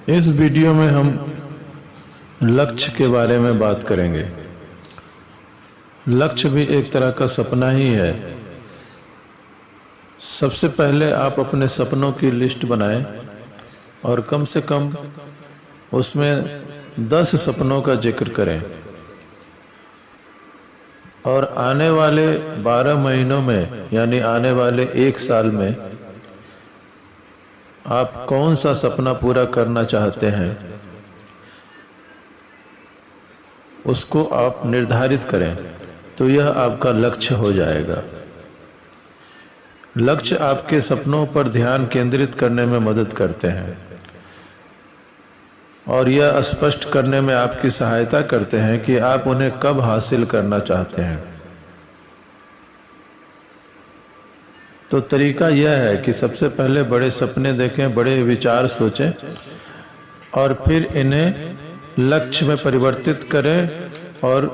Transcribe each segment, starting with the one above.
इस वीडियो में हम लक्ष्य के बारे में बात करेंगे। लक्ष्य भी एक तरह का सपना ही है। सबसे पहले आप अपने सपनों की लिस्ट बनाएं और कम से कम उसमें 10 सपनों का जिक्र करें और आने वाले 12 महीनों में यानी आने वाले 1 साल में आप कौन सा सपना पूरा करना चाहते हैं उसको आप निर्धारित करें, तो यह आपका लक्ष्य हो जाएगा। लक्ष्य आपके सपनों पर ध्यान केंद्रित करने में मदद करते हैं और यह स्पष्ट करने में आपकी सहायता करते हैं कि आप उन्हें कब हासिल करना चाहते हैं। तो तरीका यह है कि सबसे पहले बड़े सपने देखें, बड़े विचार सोचें और फिर इन्हें लक्ष्य में परिवर्तित करें और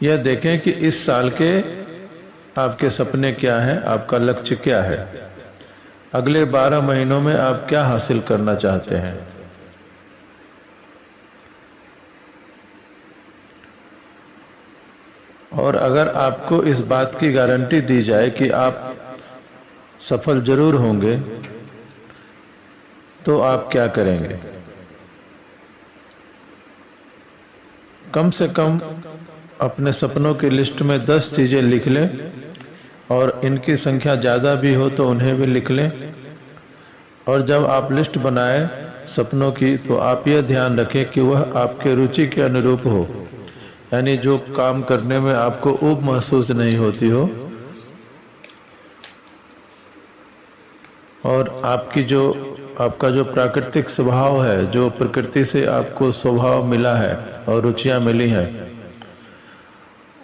यह देखें कि इस साल के आपके सपने क्या हैं, आपका लक्ष्य क्या है, अगले 12 महीनों में आप क्या हासिल करना चाहते हैं। और अगर आपको इस बात की गारंटी दी जाए कि आप सफल जरूर होंगे, तो आप क्या करेंगे? कम से कम अपने सपनों की लिस्ट में 10 चीज़ें लिख लें और इनकी संख्या ज़्यादा भी हो तो उन्हें भी लिख लें। और जब आप लिस्ट बनाएं सपनों की, तो आप यह ध्यान रखें कि वह आपके रुचि के अनुरूप हो, यानी जो काम करने में आपको ऊब महसूस नहीं होती हो और आपका जो प्राकृतिक स्वभाव है, जो प्रकृति से आपको स्वभाव मिला है और रुचियां मिली हैं,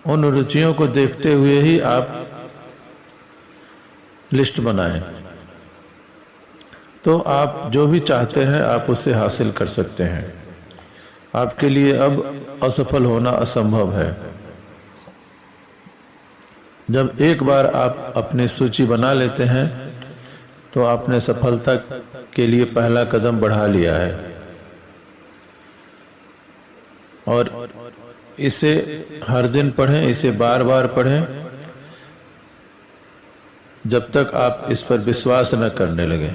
उन रुचियों को देखते हुए ही आप लिस्ट बनाएं। तो आप जो भी चाहते हैं आप उसे हासिल कर सकते हैं। आपके लिए अब असफल होना असंभव है। जब एक बार आप अपनी सूची बना लेते हैं तो आपने सफलता के लिए पहला कदम बढ़ा लिया है। और इसे हर दिन पढ़ें, इसे बार बार पढ़ें जब तक आप इस पर विश्वास न करने लगें।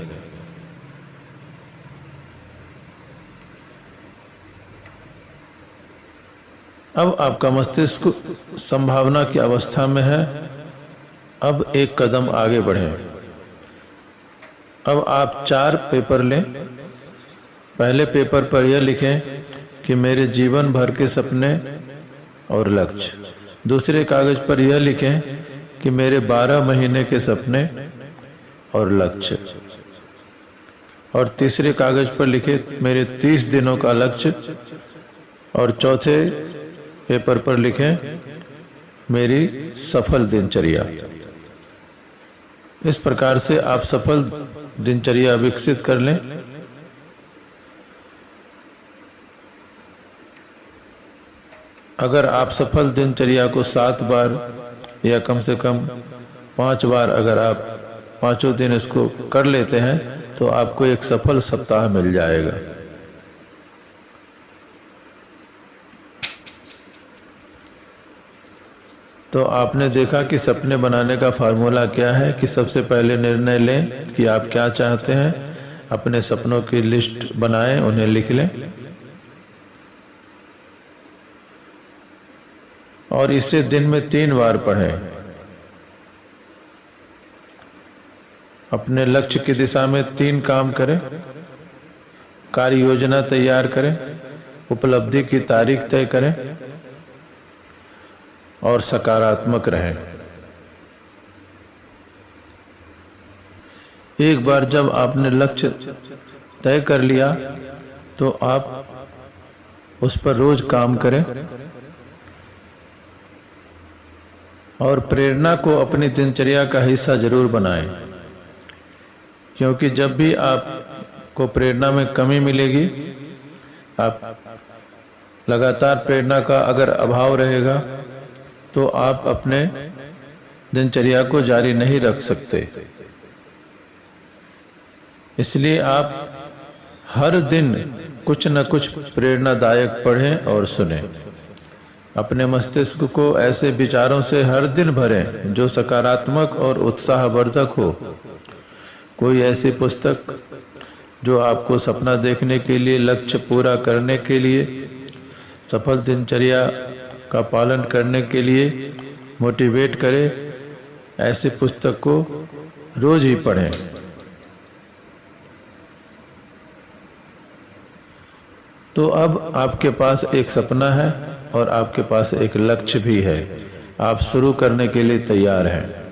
अब आपका मस्तिष्क संभावना की अवस्था में है। अब एक कदम आगे बढ़ें। अब आप 4 पेपर लें। पहले पेपर पर यह लिखें कि मेरे जीवन भर के सपने और लक्ष्य। दूसरे कागज पर यह लिखें कि मेरे 12 महीने के सपने और लक्ष्य। और तीसरे कागज पर लिखें मेरे 30 दिनों का लक्ष्य। और चौथे पेपर पर लिखें मेरी सफल दिनचर्या। इस प्रकार से आप सफल दिनचर्या विकसित कर लें। अगर आप सफल दिनचर्या को 7 बार या कम से कम 5 बार अगर आप 5 दिन इसको कर लेते हैं तो आपको एक सफल सप्ताह मिल जाएगा। तो आपने देखा कि सपने बनाने का फार्मूला क्या है कि सबसे पहले निर्णय लें कि आप क्या चाहते हैं, अपने सपनों की लिस्ट बनाएं, उन्हें लिख लें और इसे दिन में 3 बार पढ़ें। अपने लक्ष्य की दिशा में 3 काम करें, कार्य योजना तैयार करें, उपलब्धि की तारीख तय करें और सकारात्मक रहें। एक बार जब आपने लक्ष्य तय कर लिया तो आप उस पर रोज काम करें और प्रेरणा को अपनी दिनचर्या का हिस्सा जरूर बनाएं, क्योंकि जब भी आपको प्रेरणा में कमी मिलेगी, आप लगातार प्रेरणा का अगर अभाव रहेगा तो आप अपने दिनचर्या को जारी नहीं रख सकते। इसलिए आप हर दिन कुछ न कुछ प्रेरणादायक पढ़ें और सुनें। अपने मस्तिष्क को ऐसे विचारों से हर दिन भरें जो सकारात्मक और उत्साहवर्धक हो। कोई ऐसी पुस्तक जो आपको सपना देखने के लिए, लक्ष्य पूरा करने के लिए, सफल दिनचर्या का पालन करने के लिए मोटिवेट करे, ऐसी पुस्तक को रोज ही पढ़ें। तो अब आपके पास एक सपना है और आपके पास एक लक्ष्य भी है। आप शुरू करने के लिए तैयार हैं।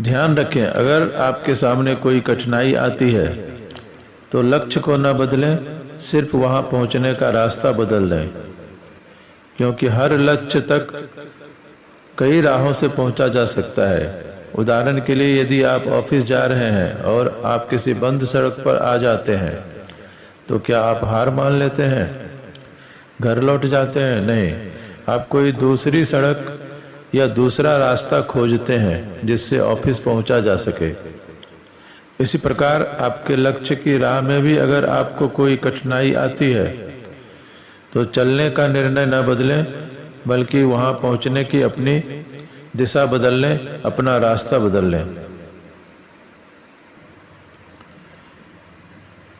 ध्यान रखें, अगर आपके सामने कोई कठिनाई आती है तो लक्ष्य को न बदलें, सिर्फ वहां पहुंचने का रास्ता बदल दें, क्योंकि हर लक्ष्य तक कई राहों से पहुंचा जा सकता है। उदाहरण के लिए, यदि आप ऑफिस जा रहे हैं और आप किसी बंद सड़क पर आ जाते हैं तो क्या आप हार मान लेते हैं, घर लौट जाते हैं? नहीं, आप कोई दूसरी सड़क या दूसरा रास्ता खोजते हैं जिससे ऑफिस पहुंचा जा सके। इसी प्रकार आपके लक्ष्य की राह में भी अगर आपको कोई कठिनाई आती है तो चलने का निर्णय न बदलें, बल्कि वहां पहुंचने की अपनी दिशा बदल लें, अपना रास्ता बदल लें।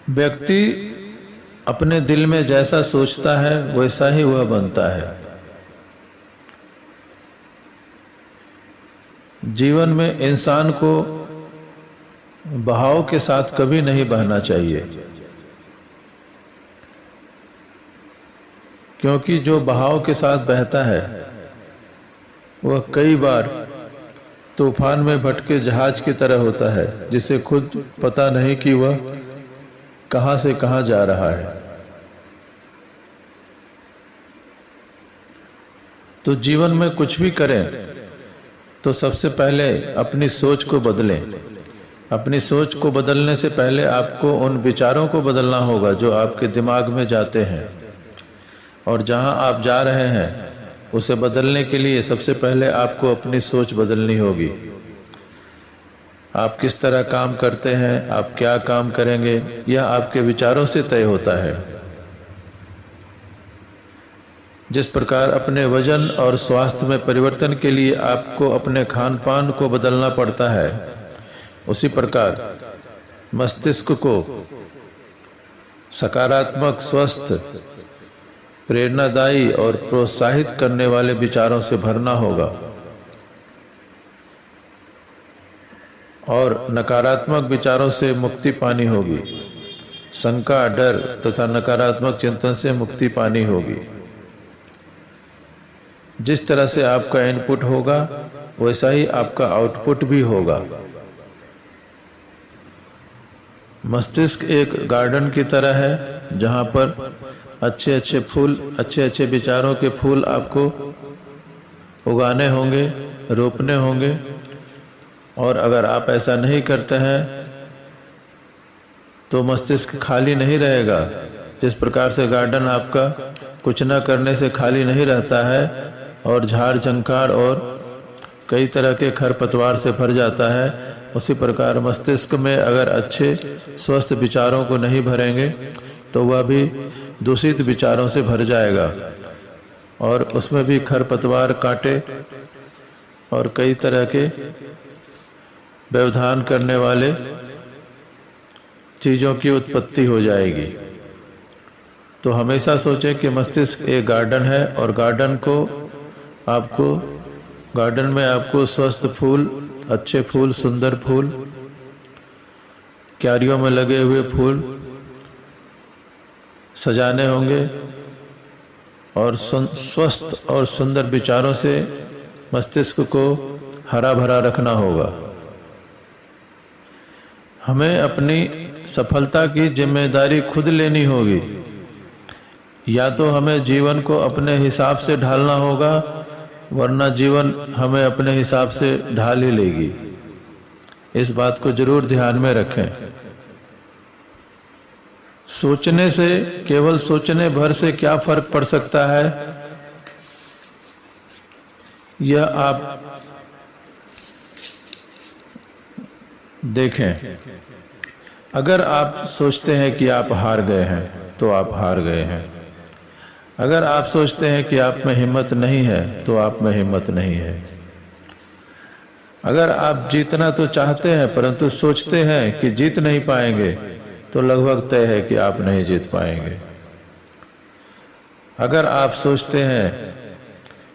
व्यक्ति अपने दिल में जैसा सोचता है वैसा ही वह बनता है। जीवन में इंसान को बहाव के साथ कभी नहीं बहना चाहिए, क्योंकि जो बहाव के साथ बहता है वह कई बार तूफान में भटके जहाज की तरह होता है, जिसे खुद पता नहीं कि वह कहां से कहां जा रहा है। तो जीवन में कुछ भी करें तो सबसे पहले अपनी सोच को बदलें। अपनी सोच को बदलने से पहले आपको उन विचारों को बदलना होगा जो आपके दिमाग में जाते हैं, और जहां आप जा रहे हैं उसे बदलने के लिए सबसे पहले आपको अपनी सोच बदलनी होगी। आप किस तरह काम करते हैं, आप क्या काम करेंगे, यह आपके विचारों से तय होता है। जिस प्रकार अपने वजन और स्वास्थ्य में परिवर्तन के लिए आपको अपने खान पान को बदलना पड़ता है, उसी प्रकार मस्तिष्क को सकारात्मक, स्वस्थ, प्रेरणादायी और प्रोत्साहित करने वाले विचारों से भरना होगा, और नकारात्मक विचारों से मुक्ति पानी होगी। शंका, डर तथा नकारात्मक चिंतन से मुक्ति पानी होगी। जिस तरह से आपका इनपुट होगा वैसा ही आपका आउटपुट भी होगा। मस्तिष्क एक गार्डन की तरह है जहां पर अच्छे अच्छे फूल, अच्छे अच्छे विचारों के फूल आपको उगाने होंगे, रोपने होंगे। और अगर आप ऐसा नहीं करते हैं तो मस्तिष्क खाली नहीं रहेगा। जिस प्रकार से गार्डन आपका कुछ न करने से खाली नहीं रहता है और झाड़ झंखाड़ और कई तरह के खरपतवार से भर जाता है, उसी प्रकार मस्तिष्क में अगर अच्छे स्वस्थ विचारों को नहीं भरेंगे तो वह भी दूषित विचारों से भर जाएगा, और उसमें भी खरपतवार, कांटे और कई तरह के व्यवधान करने वाले चीजों की उत्पत्ति हो जाएगी। तो हमेशा सोचें कि मस्तिष्क एक गार्डन है, और गार्डन में आपको स्वस्थ फूल, अच्छे फूल, सुंदर फूल, क्यारियों में लगे हुए फूल सजाने होंगे, और स्वस्थ और सुंदर विचारों से मस्तिष्क को हरा भरा रखना होगा। हमें अपनी सफलता की जिम्मेदारी खुद लेनी होगी। या तो हमें जीवन को अपने हिसाब से ढालना होगा, वरना जीवन हमें अपने हिसाब से ढाल ही लेगी। इस बात को जरूर ध्यान में रखें। सोचने से, केवल सोचने भर से क्या फर्क पड़ सकता है, यह आप देखें। अगर आप सोचते हैं कि आप हार गए हैं तो आप हार गए हैं। अगर आप सोचते हैं कि आप में हिम्मत नहीं है तो आप में हिम्मत नहीं है। अगर आप जीतना तो चाहते हैं परंतु सोचते हैं कि जीत नहीं पाएंगे तो लगभग तय है कि आप नहीं जीत पाएंगे। अगर आप सोचते हैं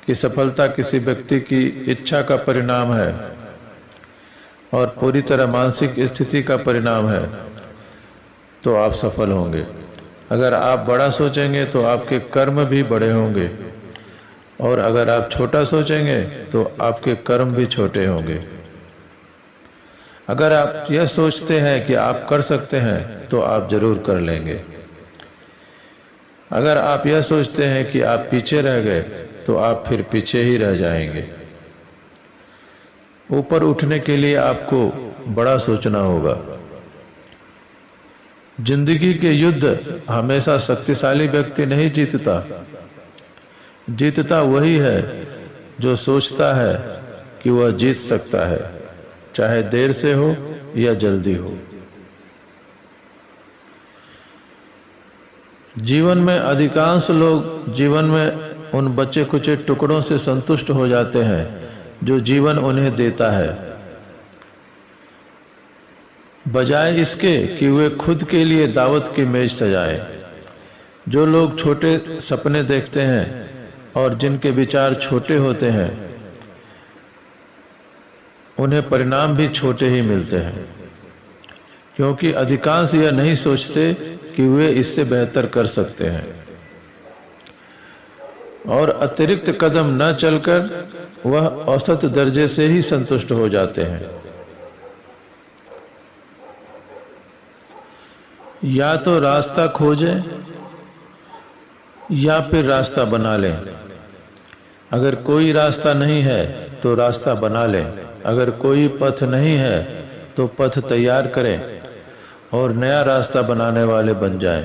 कि सफलता किसी व्यक्ति की इच्छा का परिणाम है और पूरी तरह मानसिक स्थिति का परिणाम है तो आप सफल होंगे। अगर आप बड़ा सोचेंगे तो आपके कर्म भी बड़े होंगे और अगर आप छोटा सोचेंगे तो आपके कर्म भी छोटे होंगे। अगर आप यह सोचते हैं कि आप कर सकते हैं तो आप जरूर कर लेंगे। अगर आप यह सोचते हैं कि आप पीछे रह गए तो आप फिर पीछे ही रह जाएंगे। ऊपर उठने के लिए आपको बड़ा सोचना होगा। जिंदगी के युद्ध हमेशा शक्तिशाली व्यक्ति नहीं जीतता। जीतता वही है जो सोचता है कि वह जीत सकता है, चाहे देर से हो या जल्दी हो। जीवन में अधिकांश लोग जीवन में उन बचे कुचे टुकड़ों से संतुष्ट हो जाते हैं जो जीवन उन्हें देता है, बजाय इसके कि वे खुद के लिए दावत की मेज सजाएं। जो लोग छोटे सपने देखते हैं और जिनके विचार छोटे होते हैं उन्हें परिणाम भी छोटे ही मिलते हैं, क्योंकि अधिकांश यह नहीं सोचते कि वे इससे बेहतर कर सकते हैं और अतिरिक्त कदम न चलकर वह औसत दर्जे से ही संतुष्ट हो जाते हैं। या तो रास्ता खोजें या फिर रास्ता बना लें। अगर कोई रास्ता नहीं है तो रास्ता बना लें। अगर कोई पथ नहीं है तो पथ तैयार करें और नया रास्ता बनाने वाले बन जाएं।